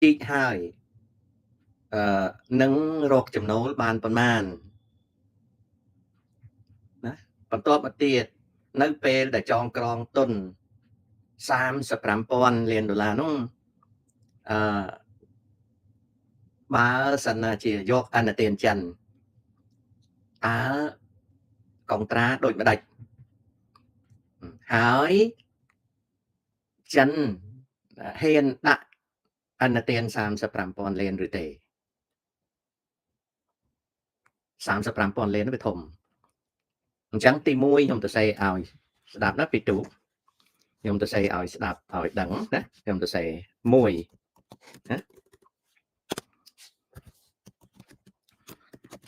ជីកហើយនឹងរកចំណូលបានប៉ុន្មានណាបន្ទាប់មកទៀតនៅពេលដែលចងក្រងទុន35,000 លានដុល្លារនោះបើសិនណាជាយកអនុទានចិនតើកុងត្រាដូចម្ដេចហើយចិនហ៊ានដាក់អនុទាន35,000 លានឬទេ35,000 លានវាធំអញ្ចឹងទី1ខ្ញុំទៅសេឲ្យស្ដាប់ណាពីទូខ្ញុំទៅសេឲ្យស្ដាប់ឲ្យដឹងណាខ្ញុំទៅសេ1ណា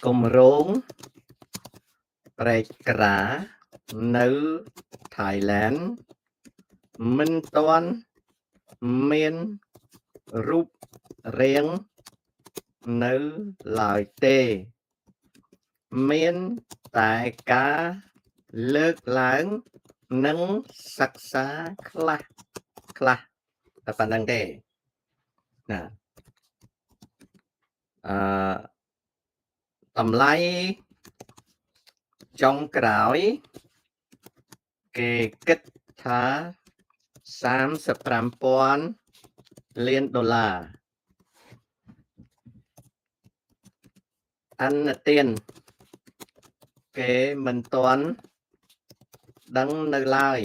គម្រោងប្រែកក្រានៅថៃឡែនមិនទាន់មានរូបរាងនៅឡើយទេមានតែការលើកឡើងនិងសិក្សាខ្លះតែប៉ុណ្្នឹងទេណាតម្លៃចុងក្រោយគេគិតថា35,000 លានដុល្លារអនុទានគេមិនទាន់ដឹងនៅឡើយ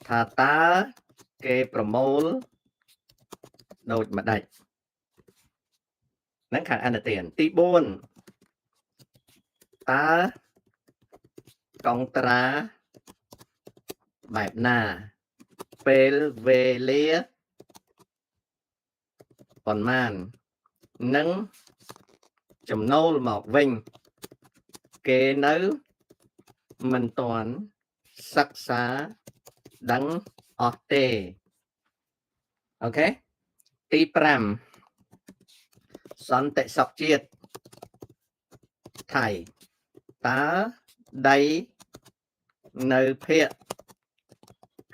ថាតើគេប្រមូលដូចម្ដេចហ្នឹងខាងអនុទានទី4តើកុងត្រាបែបណាពេលវេលាប៉ុន្មាននឹងចំណូលមកវិញគេនៅមិនទាន់សិក្សាដឹងអស់ទេអូខេទី5សន្តិសុខជាតិថៃតើដីនៅភាគ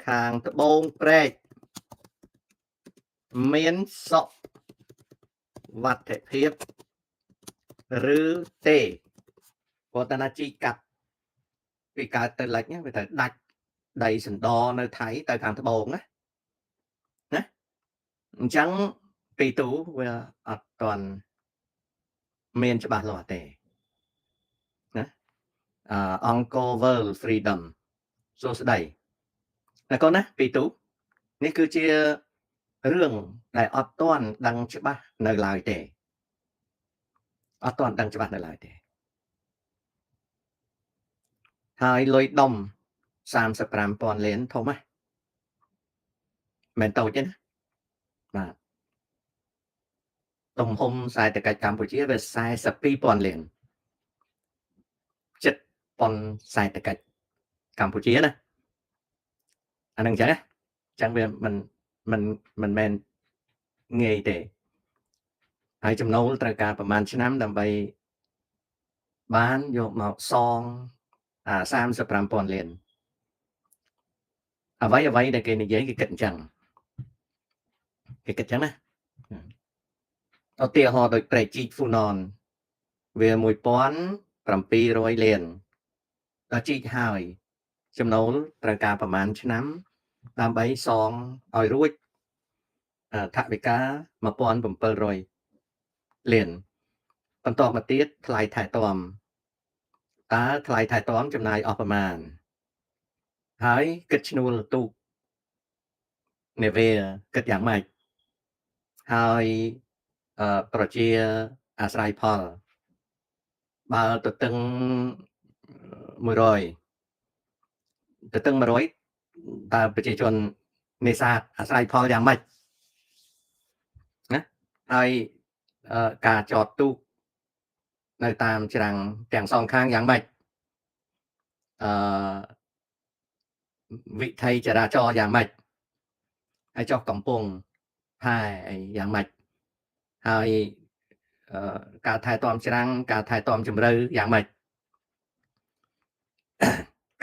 ខាងត្បូងព្រែកមានសុវត្ថិភាពឬទេព្រោះតាណាជីកាត់ពីកើតទៅលិចវាត្រូវដាច់ដីសណ្ដនៅថៃទៅខាងត្បូងណាអញ្ចឹងពីទូវាអត់ទាន់មានច្បាស់លាស់ទេណាអង្គរ World Freedom សួស្ដីណាកូនណាពីទូនេះគឺជារឿងដែលអត់ទាន់ដឹងច្បាស់នៅឡើយទេអត់ទាន់ដឹងច្បាស់នៅឡើយទេហើយលុយដុំ35,000 លានធំណាមិនតូចទេណាបាទទំហំខ្សែតកិច្ចកម្ពុជាវា42,000 លានចិត្តប៉ុនខ្សែតកិច្ចកម្ពុជាណាអានឹងអញ្ចឹងណាអញ្ចឹងវាមិនមែនងាយទេហើយចំណូលត្រូវការប្រហែលឆ្នាំដើម្បីបានយកមកសង35,000 លានអ្វីដែលគេនិយាយគេគិតអញ្ចឹងណាឧទាហរណ៍ដូចប្រែកជីកហ្វូណនវា1,700 លានដល់ជីកហើយចំណូលត្រូវការប្រហែលឆ្នាំដើម្បីសងឲ្យរួចថវិកា1,700 លានបន្តមកទៀតថ្លៃថែទាំតើថ្លៃថែទាំចំណាយអស់ប្រមាណហើយគិតឈ្នួលទូកនាវាគិតយ៉ាងម៉េចហើយប្រជាអាស្រ័យផលបើទៅតឹង100តើប្រជាជននេសាទអាស្រ័យផលយ៉ាងម៉េចណាហើយការចតទូកនៅតាមច្រាំងទាំងសងខាងយ៉ាងម៉េចវិថីចរាចរណ៍យ៉ាងម៉េចហើយចុះកំពង់ផែអីយ៉ាងម៉េចហើយការថែទាំច្រាំងការថែទាំជម្រៅយ៉ាងម៉េច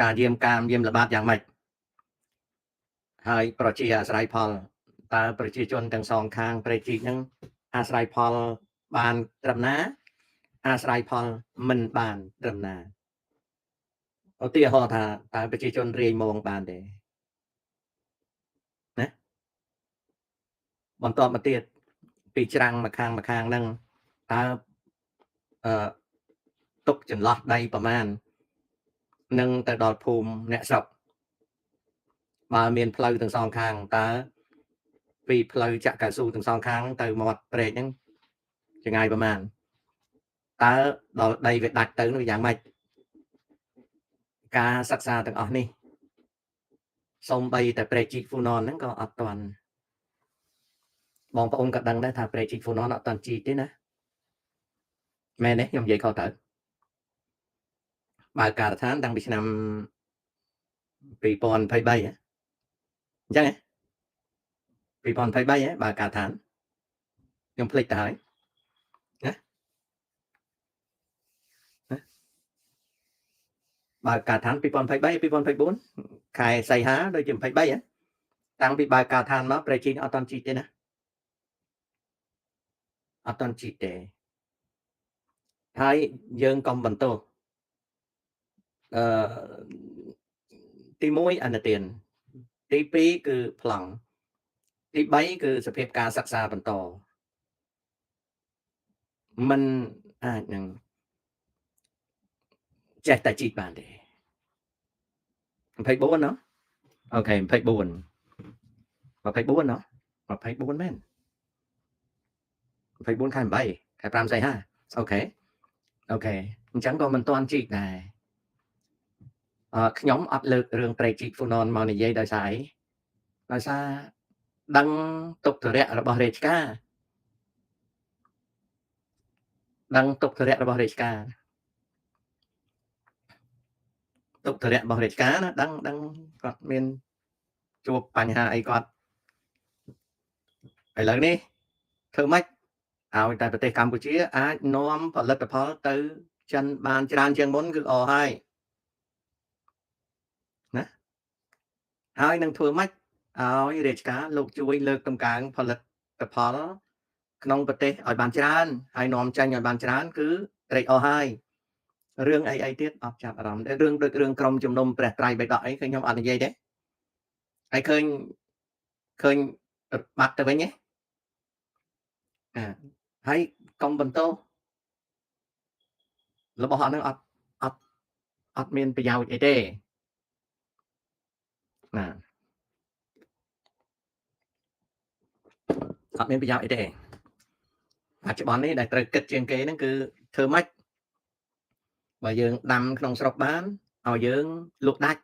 ការយាមល្បាតយ៉ាងម៉េចហើយប្រជាអាស្រ័យផល តើប្រជាជនទាំងសងខាងប្រជីកហ្នឹងអាស្រ័យផលបានត្រឹមណាអាស្រ័យផលមិនបានត្រឹមណាឧទាហរណ៍ថាតើប្រជាជនរាយមងបានទេណាបន្តមកទៀតពីច្រាំងម្ខាងហ្នឹងតើទុកចន្លោះដីប្រមាណនឹងទៅដល់ភូមិអ្នកស្រុកបើមានផ្លូវទាំងសងខាងតើពីផ្លូវចាក់កៅស៊ូទាំងសងខាងទៅមាត់ព្រែកហ្នឹងចម្ងាយប្រមាណតើដល់ដីវាដាច់ទៅនោះយ៉ាងម៉េចការសិក្សាទាំងអស់នេះសូម្បីតែព្រែកជីកហ្វូណនហ្នឹងក៏អត់ទាន់បងប្អូនក៏ដឹងដែរថាព្រែកជីកហ្វូណនអត់ទាន់ជីកទេណាមែនទេខ្ញុំនិយាយខុសទៅបើការដ្ឋានតាំងពីឆ្នាំ2023អញ្ចឹងហ៎2023បើការដ្ឋានខ្ញុំភ្លេចទៅហើយណាបើការដ្ឋាន2023 2024ខែសីហាដូចជា23តាំងពីបើការដ្ឋានមកប្រជីអត់តាន់ជីកទេណាអត់តាន់ជីកទេហើយយើងកុំបន្ទោសទី1អនុទានទី2គឺប្លង់ទី3គឺសភាពការសិក្សាបន្តมันអាចនឹងចេះតែជីកបានទេ24ណោះអូខេ24ណោះ24មែន24ខែ8ខែ5សីហាអូខេអញ្ចឹងក៏មិនទាន់ជីកដែរខ្ញុំអត់លើករឿងព្រែកជីកហ្វូណនមកនិយាយដោយសារអីដោយសារដឹងទុក្ខធរៈរបស់រាជការដឹងទុក្ខធរៈរបស់រាជការទុក្ខធរៈរបស់រាជការណាដឹងគាត់មានជួបបញ្ហាអីគាត់ឥឡូវនេះធ្វើម៉េចឲ្យតែប្រទេសកម្ពុជាអាចនាំផលិតផលទៅចិនបានច្រើនជាងមុនគឺអស់ហើយណាហើយនឹងធ្វើម៉េចឲ្យរាជការលោកជួយលើកតម្កើងផលិតផលក្នុងប្រទេសឲ្យបានច្រើនហើយនាំចាញ់ឲ្យបានច្រើនគឺត្រេកអរហើយរឿងអីទៀតអត់ចាប់អារម្មណ៍រឿងដូចរឿងក្រុមជំនុំព្រះត្រៃបិដកអីគឺខ្ញុំអត់និយាយទេហើយឃើញបាត់ទៅវិញទេហើយកុំបន្ទោសរបស់ហ្នឹងអត់មានប្រយោជន៍អីទេណាអត់មានប្រយោជន៍អីទេបច្ចុប្បន្ននេះដែលត្រូវគិតជាងគេហ្នឹងគឺធ្វើម៉េចបើយើងដាំក្នុងស្រុកបានឲ្យយើងលក់ដាច់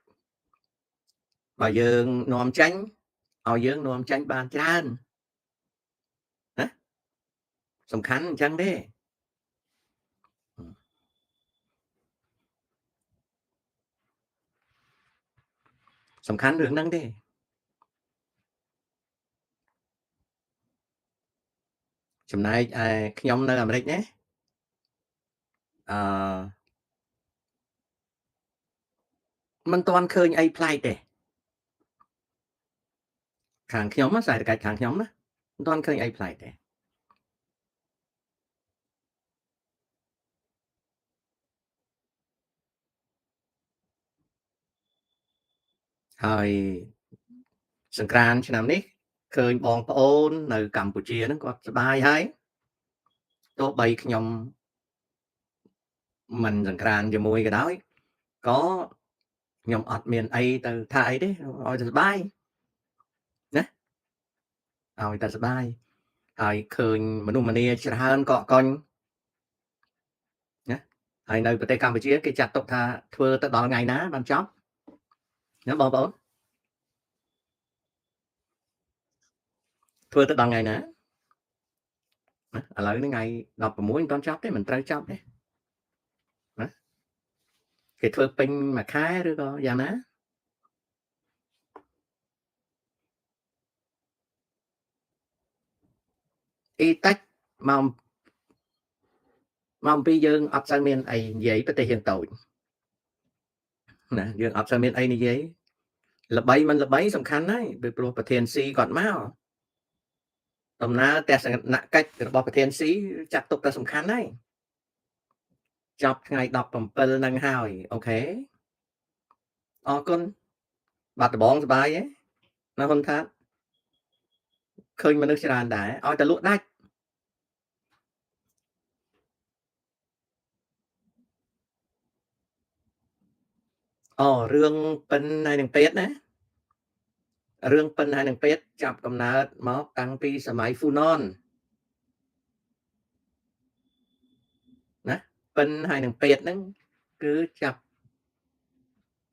បើយើងនាំចាញ់ឲ្យយើងនាំចាញ់បានច្រើនណាសំខាន់អញ្ចឹងទេសំខាន់រឿងហ្នឹងទេចំណែកឯខ្ញុំនៅអាមេរិកណាមិនទាន់ឃើញអីប្លែកទេខាងខ្ញុំសេដ្ឋកិច្ចខាងខ្ញុំណាមិនទាន់ឃើញអីប្លែកទេហើយសង្គ្រាមឆ្នាំនេះឃើញបងប្អូននៅកម្ពុជាហ្នឹងគាត់សប្បាយហើយទោះបីខ្ញុំមិនសង្គ្រាមជាមួយក៏ដោយក៏ខ្ញុំអត់មានអីទៅថាអីទេឲ្យតែសប្បាយណាឲ្យតែសប្បាយហើយឃើញមនុស្សម្នាច្រើនកកកុញណាហើយនៅប្រទេសកម្ពុជាគេចាត់ទុកថាធ្វើទៅដល់ថ្ងៃណាបានចប់ណាបងប្អូនធ្វើទៅដល់ថ្ងៃណាឥឡូវនេះថ្ងៃ16មិនទាន់ចប់ទេមិនត្រូវចប់ទេណាគេធ្វើពេញមួយខែឬក៏យ៉ាងណាអ៊ីតិចមកអំពីយើងអត់សូវមានអីនិយាយប្រទេសយើងតូចណាយើងអត់សូវមានអីនិយាយល្បីមិនល្បីសំខាន់ហើយពីព្រោះប្រធានស៊ីគាត់មក ដំណើរទស្សនកិច្ចរបស់ប្រធានស៊ីចាត់ទុកតែសំខាន់ហើយចប់ថ្ងៃ17ហ្នឹងហើយអូខេអរគុណបាត់ដំបងសប្បាយទេនៅហ៊ុនថាតឃើញមនុស្សច្រើនដែរឲ្យតែលក់ដាច់រឿងពិនហើយនឹងពេទ្យណារឿងពិនហើយនឹងពេទ្យចាប់កំណើតមកតាំងពីសម័យហ្វូណនណាពិនហើយនឹងពេទ្យហ្នឹងគឺចាប់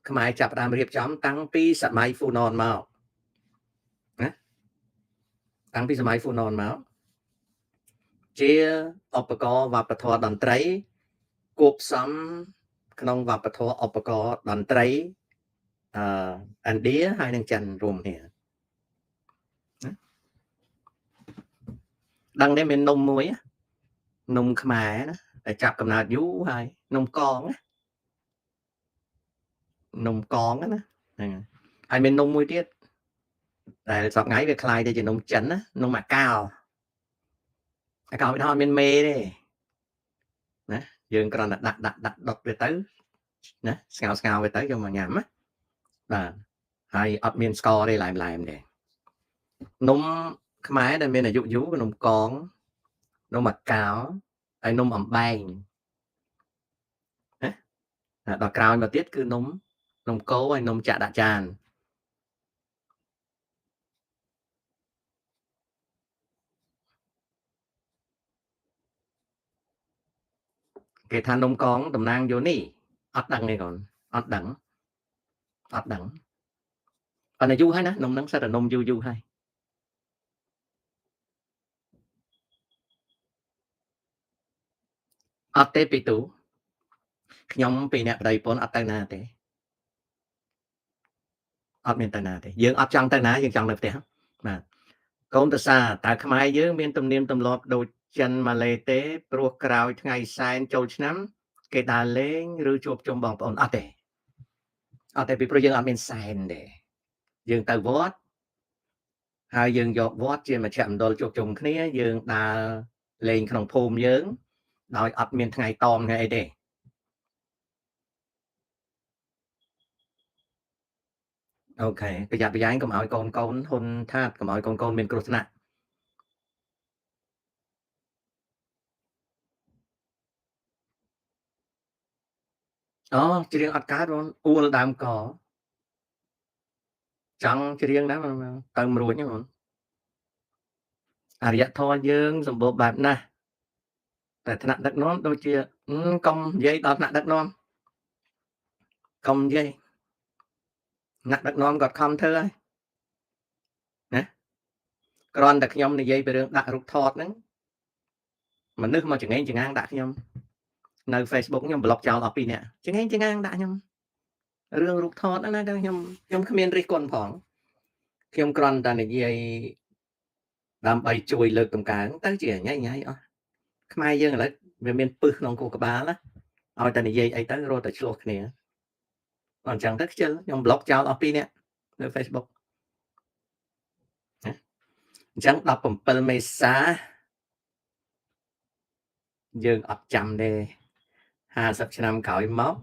ខ្មែរចាប់ផ្ដើមរៀបចំតាំងពីសម័យហ្វូណនមកណាតាំងពីសម័យហ្វូណនមកជាឧបករណ៍វប្បធម៌តន្ត្រីគួបផ្សំក្នុងវប្បធម៌ឧបករណ៍តន្ត្រីឥណ្ឌាហើយនឹងចិនរួមគ្នាដឹងទេមាននំមួយនំខ្មែរណាតែចាប់កំណើតយូរហើយនំកងណានំកងណាហ្នឹងហើយមាននំមួយទៀតដែលសប្តាហ៍ថ្ងៃវាคล้ายទៅជានំចិនណានំអាកោវាអត់មានមេទេណាយើងគ្រាន់តែដាក់ដុតវាទៅណាស្ងោរវាទៅយកមកញ៉ាំណាបាទហើយអត់មានស្ករទេឡែមទេនំខ្មែរដែលមានអាយុយូរនំកងនំអាកោហើយនំអំបែងណាដល់ក្រោយមកទៀតគឺនំកោហើយនំចាក់ដាក់ចានគេថានំកងតំណាងយោនីអត់ដឹងទេកូនអត់ដឹងអត់យូរហើយណានំហ្នឹងសិតតែនំយូរហើយអត់ទេពីទូខ្ញុំពីអ្នកប្តីប្រពន្ធអត់ទៅណាទេអត់មានទៅណាទេយើងអត់ចង់ទៅណាយើងចង់នៅផ្ទះបាទកូនតសាតើខ្មែរយើងមានទំនៀមទម្លាប់ដូចចិនម៉ាឡេទេព្រោះក្រោយថ្ងៃសែនចូលឆ្នាំគេដើរលេងឬជួបជុំបងប្អូនអត់ទេពីព្រោះយើងអត់មានសែនទេយើងទៅវត្តហើយយើងយកវត្តជាមជ្ឈមណ្ឌលជួបជុំគ្នាយើងដើរលេងក្នុងភូមិយើងដោយអត់មានថ្ងៃតមថ្ងៃអីទេអូខេប្រយ័ត្នប្រយែងកុំឲ្យកូនហ៊ុនថាតកុំឲ្យកូនមានគ្រោះថ្នាក់ច្រៀងអត់កើតបងអួលដើមកចង់ច្រៀងដែរទៅមិនរួចហ្នឹងបងអរិយធម៌យើងសម្បូរបែបណាស់តែថ្នាក់ដឹកនាំដូចជាកុំនិយាយដល់ថ្នាក់ដឹកនាំកុំនិយាយថ្នាក់ដឹកនាំគាត់ខំធ្វើហើយណាគ្រាន់តែខ្ញុំនិយាយពីរឿងដាក់រូបថតហ្នឹងមនុស្សមកចង្អេងចង្អាងដាក់ខ្ញុំនៅ Facebook ខ្ញុំប្លុកចោលអស់2នាក់ចង្អេងចង្អាងដាក់ខ្ញុំរឿងរូបថតហ្នឹងណាខ្ញុំគ្មានរិះគន់ផងខ្ញុំគ្រាន់តែនិយាយដើម្បីជួយលើកតម្កើងទៅជាញ៉ៃអស់ខ្មែរយើងឥឡូវវាមានពឹសក្នុងគូក្បាលណាឲ្យតែនិយាយអីទៅរត់តែឆ្លោះគ្នាអញ្ចឹងទៅខ្ជិលខ្ញុំប្លុកចោលអស់2នាក់នៅ Facebook អញ្ចឹង17មេសាយើងអត់ចាំទេ50ឆ្នាំក្រោយមក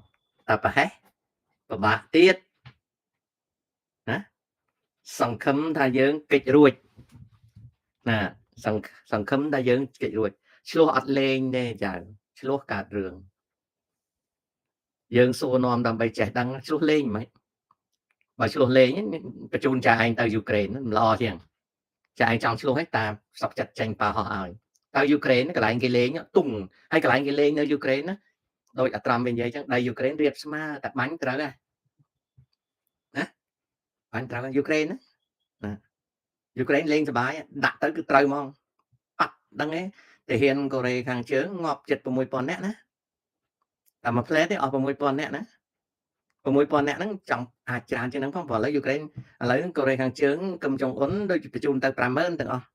តែប្រហែលពិបាកទៀតណាសង្ឃឹមថាយើងកិច្ចរួចណាសង្ឃឹមថាយើងកិច្ចរួចឆ្លោះអត់លេងទេចៅឆ្លោះកើតរឿងយើងសួរនាំដើម្បីចេះដឹងឆ្លោះលេងមិនបើឆ្លោះលេងបញ្ជូនចាឯងទៅយូក្រែនមិនល្អជាងចាឯងចង់ឆ្លោះឯងតាមសក់ចិត្តចេញប៉ាហោះឲ្យទៅយូក្រែនកន្លែងគេលេងទុំហើយកន្លែងគេលេងនៅយូក្រែនណាដោយអាត្រាំវិញនិយាយចឹងដីយូក្រែនរៀបស្មើតែបាញ់ត្រូវណាបាញ់ត្រូវយូក្រែនណាយូក្រែនលេងសបាយដាក់ទៅគឺត្រូវហ្មងអត់ដឹងទេទាហានកូរ៉េខាងជើងងាប់ចិត្ត6000នាក់ណាតែមួយផ្លែទេអស់6000នាក់ណា6000នាក់ហ្នឹងចង់អាចច្រើនជាងហ្នឹងផងព្រោះឥឡូវយូក្រែនឥឡូវកូរ៉េខាងជើងកឹមចុងអ៊ុនដូចបញ្ជូនទៅ50000ទាំងអស់